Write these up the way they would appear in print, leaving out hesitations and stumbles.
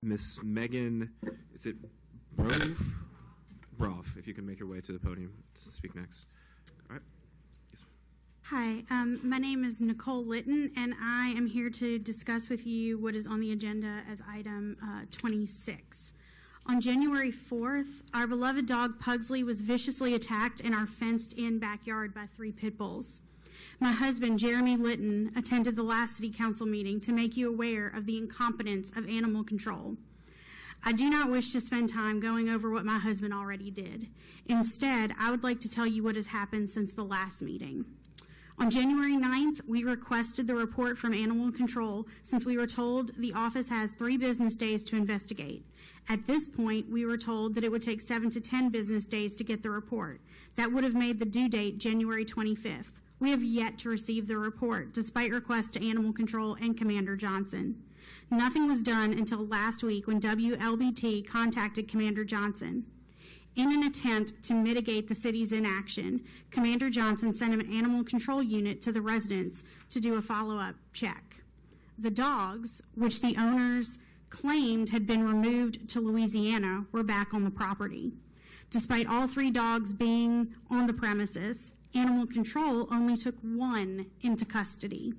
Miss Megan, is it Broff, if you can make your way to the podium to speak next. All right. Yes. Hi, my name is Nicole Litton, and I am here to discuss with you what is on the agenda as item 26. On January 4th, our beloved dog Pugsley was viciously attacked in our fenced-in backyard by 3 pit bulls. My husband, Jeremy Litton, attended the last City Council meeting to make you aware of the incompetence of animal control. I do not wish to spend time going over what my husband already did. Instead, I would like to tell you what has happened since the last meeting. On January 9th, we requested the report from Animal Control since we were told the office has 3 business days to investigate. At this point, we were told that it would take 7 to 10 business days to get the report. That would have made the due date January 25th. We have yet to receive the report, despite requests to Animal Control and Commander Johnson. Nothing was done until last week when WLBT contacted Commander Johnson. In an attempt to mitigate the city's inaction, Commander Johnson sent an animal control unit to the residents to do a follow-up check. The dogs, which the owners claimed had been removed to Louisiana, were back on the property. Despite all 3 dogs being on the premises, Animal Control only took 1 into custody.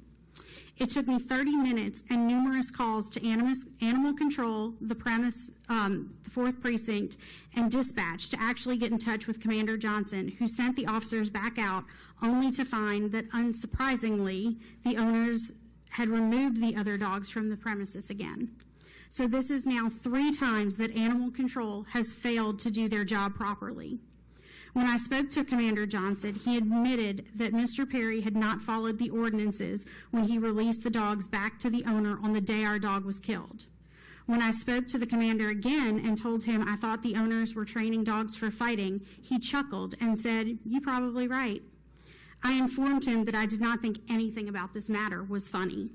It took me 30 minutes and numerous calls to Animal Control, the 4th Precinct, and dispatch to actually get in touch with Commander Johnson, who sent the officers back out only to find that, unsurprisingly, the owners had removed the other dogs from the premises again. So this is now 3 times that Animal Control has failed to do their job properly. When I spoke to Commander Johnson, he admitted that Mr. Perry had not followed the ordinances when he released the dogs back to the owner on the day our dog was killed. When I spoke to the commander again and told him I thought the owners were training dogs for fighting, he chuckled and said, "You're probably right." I informed him that I did not think anything about this matter was funny.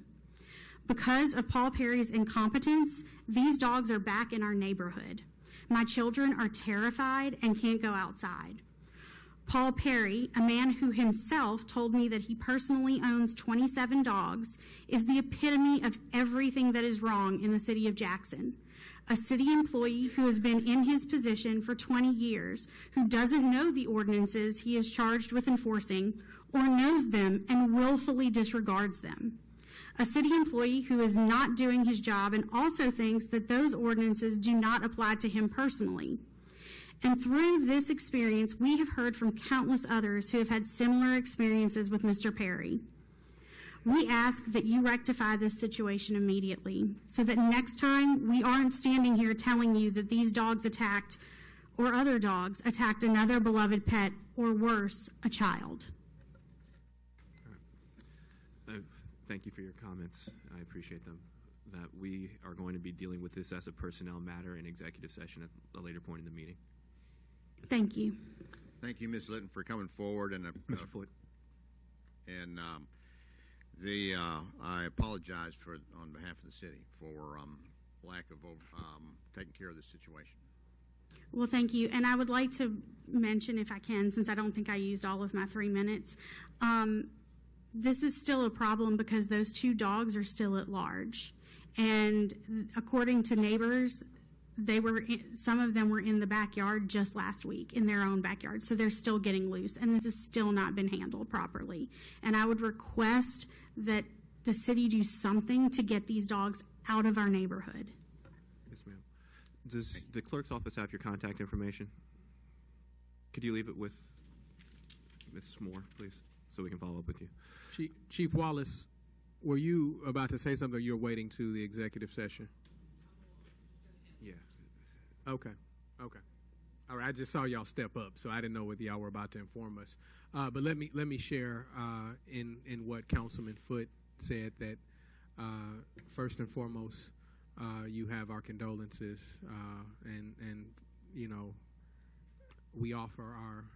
Because of Paul Perry's incompetence, these dogs are back in our neighborhood. My children are terrified and can't go outside. Paul Perry, a man who himself told me that he personally owns 27 dogs, is the epitome of everything that is wrong in the city of Jackson. A city employee who has been in his position for 20 years, who doesn't know the ordinances he is charged with enforcing, or knows them and willfully disregards them. A city employee who is not doing his job and also thinks that those ordinances do not apply to him personally. And through this experience, we have heard from countless others who have had similar experiences with Mr. Perry. We ask that you rectify this situation immediately so that next time we aren't standing here telling you that these dogs attacked, or other dogs attacked another beloved pet, or worse, a child. Thank you for your comments. I appreciate them. That we are going to be dealing with this as a personnel matter in executive session at a later point in the meeting. Thank you. Thank you, Ms. Litton, for coming forward. And Mr. Floyd. And I apologize on behalf of the city for lack of taking care of this situation. Well, thank you. And I would like to mention, if I can, since I don't think I used all of my 3 minutes, this is still a problem because those 2 dogs are still at large. And according to neighbors, some of them were in the backyard just last week, in their own backyard. So they're still getting loose, and this has still not been handled properly. And I would request that the city do something to get these dogs out of our neighborhood. Yes, ma'am. Does the clerk's office have your contact information? Could you leave it with Ms. Moore, please, so we can follow up with you? Chief Wallace, were you about to say something, or you're waiting to the executive session? Yeah. Okay. All right, I just saw y'all step up, so I didn't know whether y'all were about to inform us. But let me share in what Councilman Foote said, that first and foremost, you have our condolences, and you know, we offer our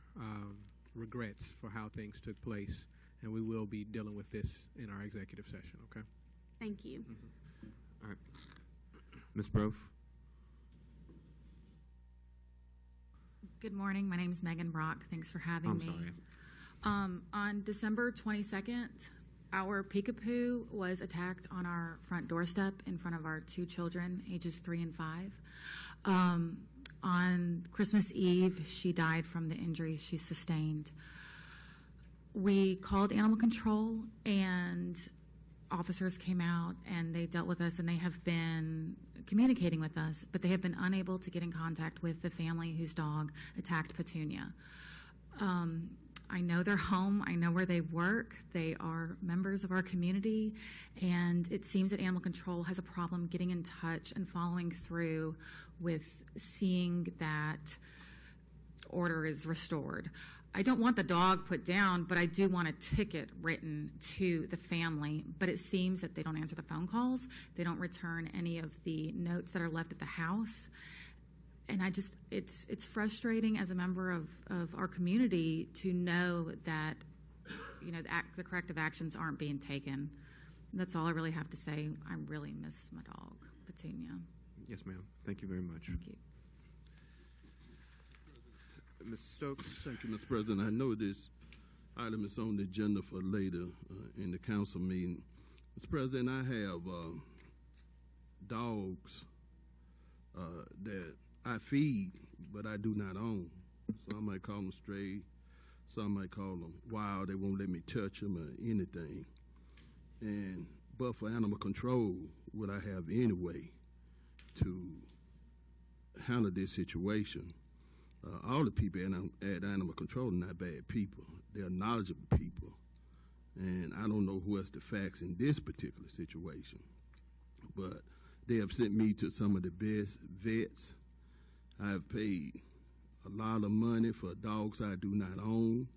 regrets for how things took place, and we will be dealing with this in our executive session. Okay. Thank you. All right. Ms. Brof. Good morning. My name is Megan Brock. Thanks for having me. I'm sorry. On December 22nd, Our peekapoo was attacked on our front doorstep in front of our 2 children, ages 3 and 5. On Christmas Eve, she died from the injuries she sustained. We called animal control, and officers came out, and they dealt with us, and they have been communicating with us, but they have been unable to get in contact with the family whose dog attacked Petunia. I know their home. I know where they work. They are members of our community, and it seems that animal control has a problem getting in touch and following through with seeing that order is restored. I don't want the dog put down, but I do want a ticket written to the family. But it seems that they don't answer the phone calls. They don't return any of the notes that are left at the house. And it's frustrating as a member of our community to know that, the corrective actions aren't being taken. That's all I really have to say. I really miss my dog, Petunia. Yes, ma'am. Thank you very much. Thank you. Mr. Stokes? Thank you, Mr. President. I know this item is on the agenda for later in the council meeting. Mr. President, I have dogs that I feed, but I do not own. Some might call them stray. Some might call them wild. They won't let me touch them or anything. But for animal control, what I have any way to handle this situation? All the people at animal control are not bad people. They're knowledgeable people. And I don't know what's the facts in this particular situation. But they have sent me to some of the best vets. I have paid a lot of money for dogs I do not own.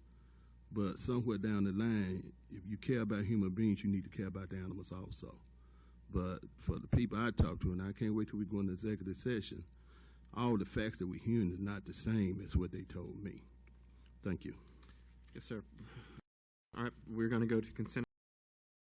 But somewhere down the line, if you care about human beings, you need to care about the animals also. But for the people I talk to, and I can't wait till we go into executive session, all the facts that we're hearing is not the same as what they told me. Thank you. Yes, sir. All right, we're going to go to consent.